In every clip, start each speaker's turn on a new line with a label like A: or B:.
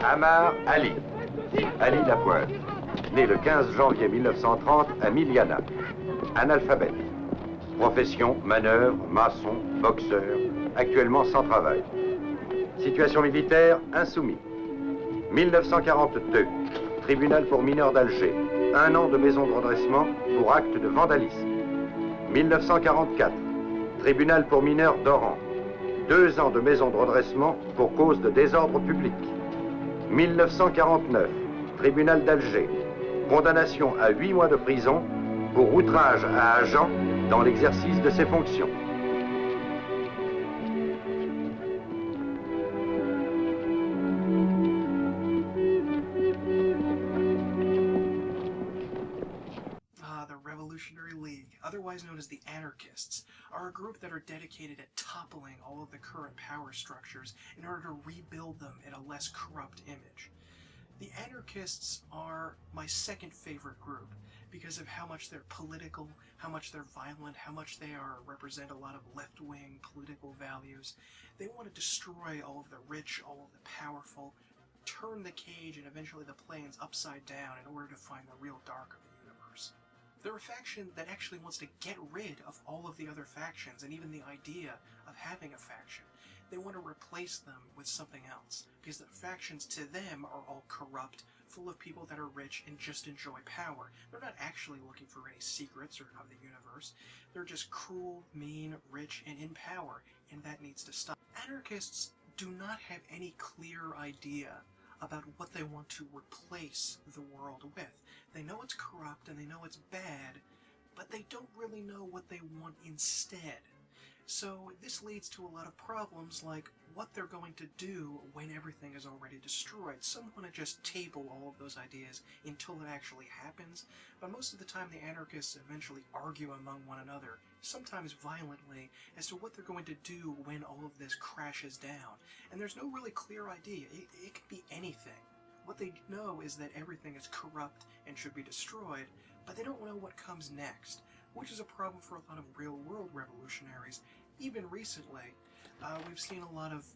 A: Amar Ali, dit Ali Lapointe, né le 15 janvier 1930 à Miliana, analphabète. Profession, manœuvre, maçon, boxeur, actuellement sans travail. Situation militaire, insoumis. 1942, tribunal pour mineurs d'Alger, 1 an de maison de redressement pour acte de vandalisme. 1944, tribunal pour mineurs d'Oran, 2 ans de maison de redressement pour cause de désordre public. 1949, tribunal d'Alger, condamnation à 8 mois de prison pour outrage à agent dans l'exercice de ses fonctions.
B: The Revolutionary League, otherwise known as the Anarchists, are a group that are dedicated at toppling all of the current power structures in order to rebuild them in a less corrupt image. The Anarchists are my second favorite group because of how much they're political, how much they're violent, how much they represent a lot of left-wing political values. They want to destroy all of the rich, all of the powerful, turn the cage and eventually the planes upside down in order to find the real dark of the universe. They're a faction that actually wants to get rid of all of the other factions and even the idea of having a faction. They want to replace them with something else, because the factions to them are all corrupt, full of people that are rich and just enjoy power. They're not actually looking for any secrets of the universe. They're just cruel, mean, rich, and in power, and that needs to stop. Anarchists do not have any clear idea about what they want to replace the world with. They know it's corrupt and they know it's bad, but they don't really know what they want instead. So this leads to a lot of problems like what they're going to do when everything is already destroyed. Some want to just table all of those ideas until it actually happens, but most of the time the anarchists eventually argue among one another, sometimes violently, as to what they're going to do when all of this crashes down. And there's no really clear idea. It could be anything. What they know is that everything is corrupt and should be destroyed, but they don't know what comes next, which is a problem for a lot of real-world revolutionaries. Even recently, we've seen a lot of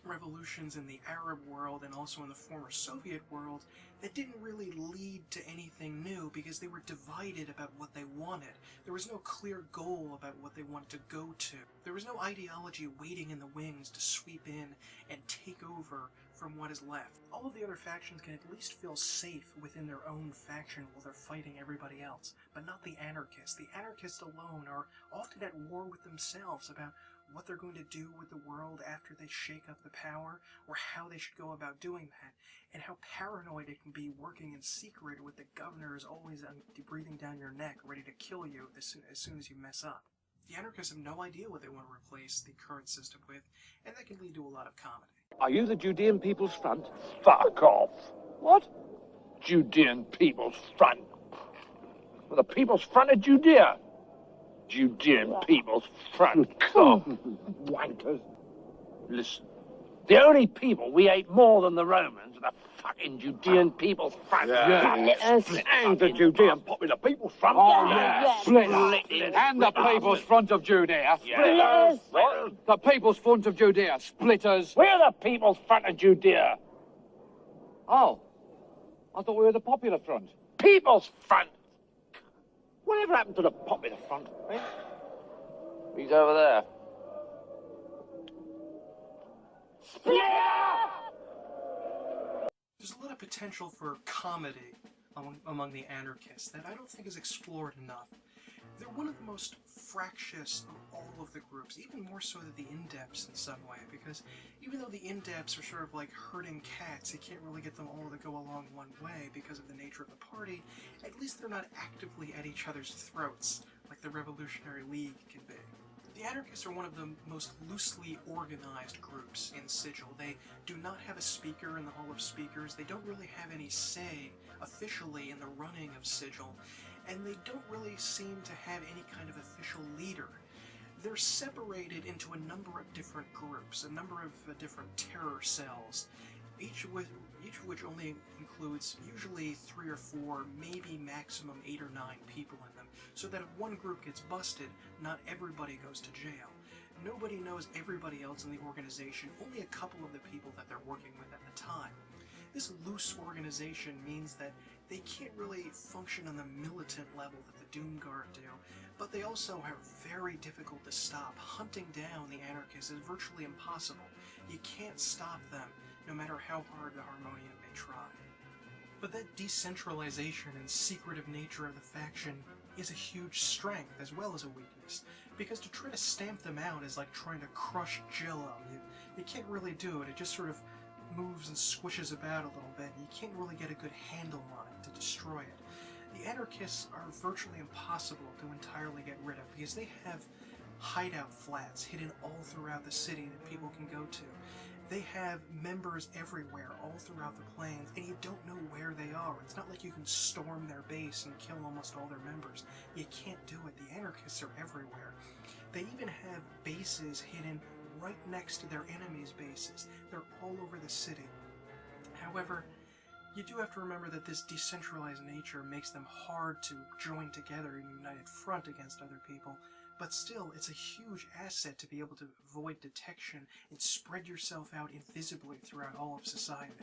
B: revolutions in the Arab world and also in the former Soviet world that didn't really lead to anything new because they were divided about what they wanted. There was no clear goal about what they wanted to go to. There was no ideology waiting in the wings to sweep in and take over from what is left. All of the other factions can at least feel safe within their own faction while they're fighting everybody else, but not the anarchists. The anarchists alone are often at war with themselves about what they're going to do with the world after they shake up the power, or how they should go about doing that, and how paranoid it can be working in secret with the governors always breathing down your neck, ready to kill you as soon as you mess up. The anarchists have no idea what they want to replace the current system with, and that can lead to a lot of comedy.
C: Are you the Judean People's Front? Fuck off. What? Judean People's Front? Well, the People's Front of Judea. Judean People's Front. Wankers. Listen, the only people we hate more than the Romans are the fucking Judean People's Front. And the Judean Popular People's Front.
D: Oh, yeah.
C: Split.
D: And the People's Front of Judea.
C: Splitters.
D: The People's Front of Judea. Splitters.
C: We're the People's Front of Judea.
D: Oh. I thought we were the Popular Front.
C: People's Front. Whatever happened to the Popular Front? Eh? He's over there.
B: There's a lot of potential for comedy among the anarchists that I don't think is explored enough. They're one of the most fractious of all of the groups, even more so than the in-depths in some way, because even though the in-depths are sort of like herding cats, you can't really get them all to go along one way because of the nature of the party, at least they're not actively at each other's throats, like the Revolutionary League can be. The anarchists are one of the most loosely organized groups in Sigil. They do not have a speaker in the Hall of Speakers, they don't really have any say officially in the running of Sigil, and they don't really seem to have any kind of official leader. They're separated into a number of different groups, a number of different terror cells, each of which only includes usually 3 or 4, maybe maximum 8 or 9 people in them, so that if one group gets busted, not everybody goes to jail. Nobody knows everybody else in the organization, only a couple of the people that they're working with at the time. This loose organization means that they can't really function on the militant level that the Doomguard do, but they also are very difficult to stop. Hunting down the Anarchists is virtually impossible. You can't stop them, no matter how hard the Harmonium may try. But that decentralization and secretive nature of the faction is a huge strength as well as a weakness, because to try to stamp them out is like trying to crush Jell-O. You can't really do it. It just sort of moves and squishes about a little bit, and you can't really get a good handle on it to destroy it. The Anarchists are virtually impossible to entirely get rid of, because they have hideout flats hidden all throughout the city that people can go to. They have members everywhere, all throughout the plains, and you don't know where they are. It's not like you can storm their base and kill almost all their members. You can't do it. The Anarchists are everywhere. They even have bases hidden right next to their enemies' bases. They're all over the city. However, you do have to remember that this decentralized nature makes them hard to join together in a united front against other people, but still, it's a huge asset to be able to avoid detection and spread yourself out invisibly throughout all of society.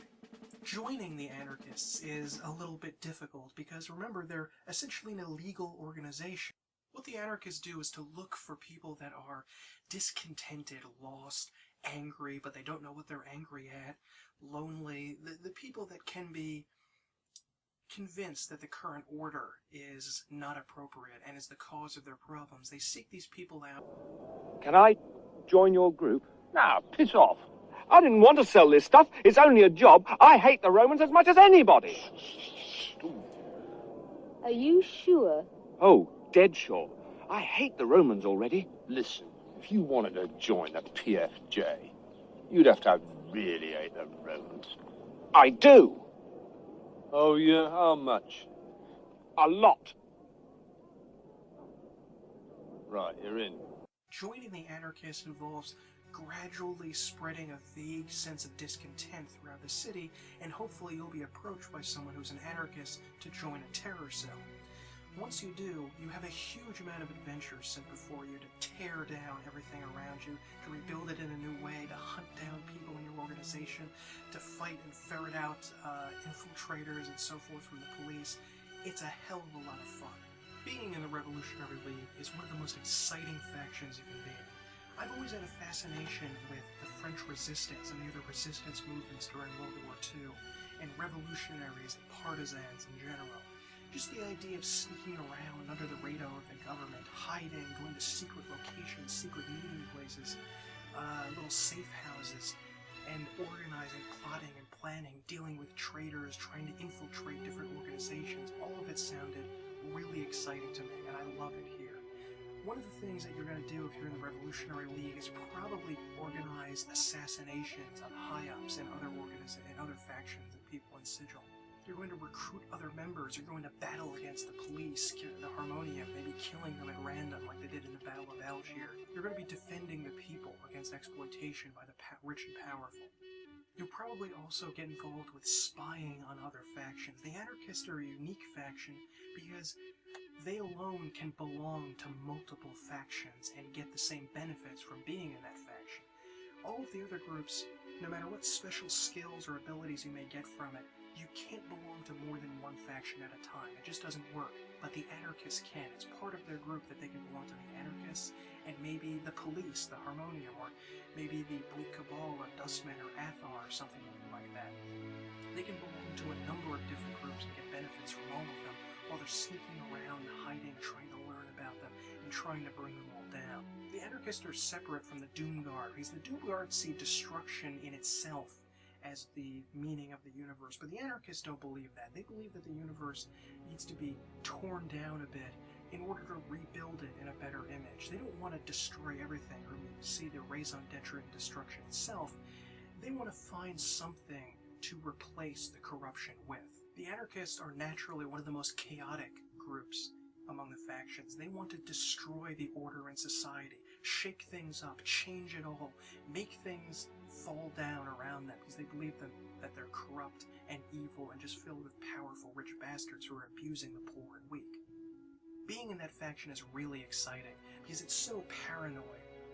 B: Joining the Anarchists is a little bit difficult because, remember, they're essentially an illegal organization. What the Anarchists do is to look for people that are discontented, lost, angry, but they don't know what they're angry at, lonely, the people that can be convinced that the current order is not appropriate and is the cause of their problems. They seek these people out.
D: Can I join your group?
C: Now, piss off.
D: I didn't want to sell this stuff. It's only a job. I hate the Romans as much as anybody.
E: Are you sure?
D: Oh, dead sure. I hate the Romans already.
C: Listen, if you wanted to join the PFJ, you'd have to really hate the Romans.
D: I do.
C: Oh, yeah? How much?
D: A lot.
C: Right, you're in.
B: Joining the Anarchists involves gradually spreading a vague sense of discontent throughout the city, and hopefully you'll be approached by someone who's an anarchist to join a terror cell. Once you do, you have a huge amount of adventures set before you to tear down everything around you, to rebuild it in a new way, to hunt down people in your organization, to fight and ferret out infiltrators and so forth from the police. It's a hell of a lot of fun. Being in the Revolutionary League is one of the most exciting factions you can be in. I've always had a fascination with the French resistance and the other resistance movements during World War II, and revolutionaries and partisans in general. Just the idea of sneaking around under the radar of the government, hiding, going to secret locations, secret meeting places, little safe houses, and organizing, plotting, and planning, dealing with traitors, trying to infiltrate different organizations. All of it sounded really exciting to me, and I love it here. One of the things that you're going to do if you're in the Revolutionary League is probably organize assassinations of high-ups and other factions and people in Sigil. You're going to recruit other members. You're going to battle against the police, the Harmonium, maybe killing them at random like they did in the Battle of Algiers. You're going to be defending the people against exploitation by the rich and powerful. You'll probably also get involved with spying on other factions. The Anarchists are a unique faction because they alone can belong to multiple factions and get the same benefits from being in that faction. All of the other groups, no matter what special skills or abilities you may get from it, you can't belong to more than one faction at a time. It just doesn't work. But the Anarchists can. It's part of their group that they can belong to the Anarchists and maybe the police, the Harmonium, or maybe the Bleak Cabal or Dustmen or Athar or something like that. They can belong to a number of different groups and get benefits from all of them while they're sneaking around, hiding, trying to learn about them, and trying to bring them all down. The Anarchists are separate from the Doomguard because the Doomguard see destruction in itself as the meaning of the universe. But the Anarchists don't believe that. They believe that the universe needs to be torn down a bit in order to rebuild it in a better image. They don't want to destroy everything or see the raison d'etre and destruction itself. They want to find something to replace the corruption with. The Anarchists are naturally one of the most chaotic groups among the factions. They want to destroy the order in society, shake things up, change it all, make things fall down around them because they believe that they're corrupt and evil and just filled with powerful rich bastards who are abusing the poor and weak. Being in that faction is really exciting because it's so paranoid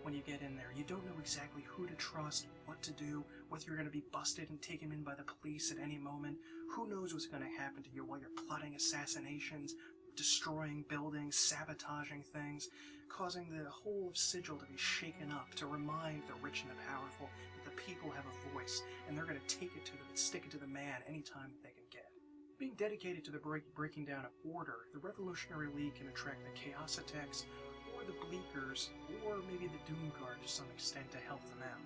B: when you get in there. You don't know exactly who to trust, what to do, whether you're going to be busted and taken in by the police at any moment. Who knows what's going to happen to you while you're plotting assassinations, destroying buildings, sabotaging things, causing the whole of Sigil to be shaken up to remind the rich and the powerful that the people have a voice, and they're going to take it to them and stick it to the man anytime that they can get. Being dedicated to the breaking down of order, the Revolutionary League can attract the Chaositechs, or the Bleakers, or maybe the Doomguard to some extent to help them out.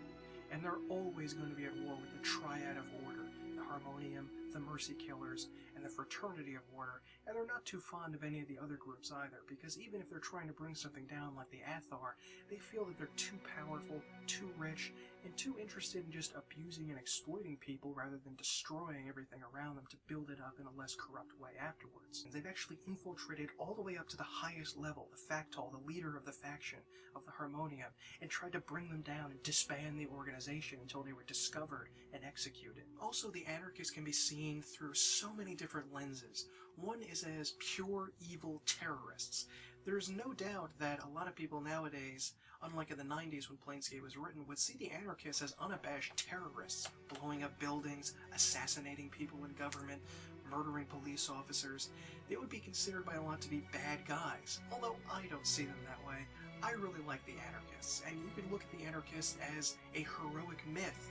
B: And they're always going to be at war with the Triad of Order, the Harmonium, the Mercy Killers, and the Fraternity of Order, and they're not too fond of any of the other groups either, because even if they're trying to bring something down like the Athar, they feel that they're too powerful, too rich, and too interested in just abusing and exploiting people rather than destroying everything around them to build it up in a less corrupt way afterwards. And they've actually infiltrated all the way up to the highest level, the Factol, the leader of the faction of the Harmonium, and tried to bring them down and disband the organization until they were discovered and executed. Also, the Anarchists can be seen through so many different lenses. One is as pure evil terrorists. There's no doubt that a lot of people nowadays, unlike in the 90s when Planescape was written, would see the Anarchists as unabashed terrorists, blowing up buildings, assassinating people in government, murdering police officers. They would be considered by a lot to be bad guys, although I don't see them that way. I really like the Anarchists, and you can look at the Anarchists as a heroic myth.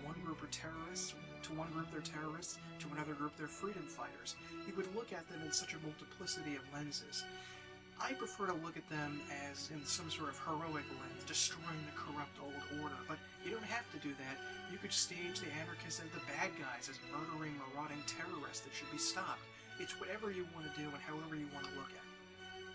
B: One group are terrorists, to one group they're terrorists, to another group they're freedom fighters. You would look at them in such a multiplicity of lenses. I prefer to look at them as in some sort of heroic lens, destroying the corrupt old order, but you don't have to do that. You could stage the Anarchists as the bad guys, as murdering, marauding terrorists that should be stopped. It's whatever you want to do and however you want to look at it.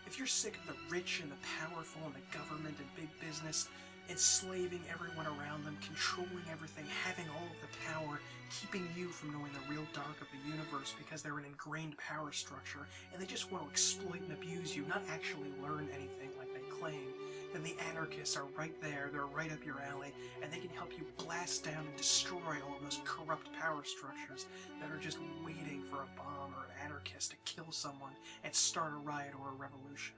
B: If you're sick of the rich and the powerful and the government and big business enslaving everyone around them, controlling everything, having all of the power, keeping you from knowing the real dark of the universe because they're an ingrained power structure and they just want to exploit and abuse you, not actually learn anything like they claim, then the Anarchists are right there, they're right up your alley, and they can help you blast down and destroy all of those corrupt power structures that are just waiting for a bomb or an anarchist to kill someone and start a riot or a revolution.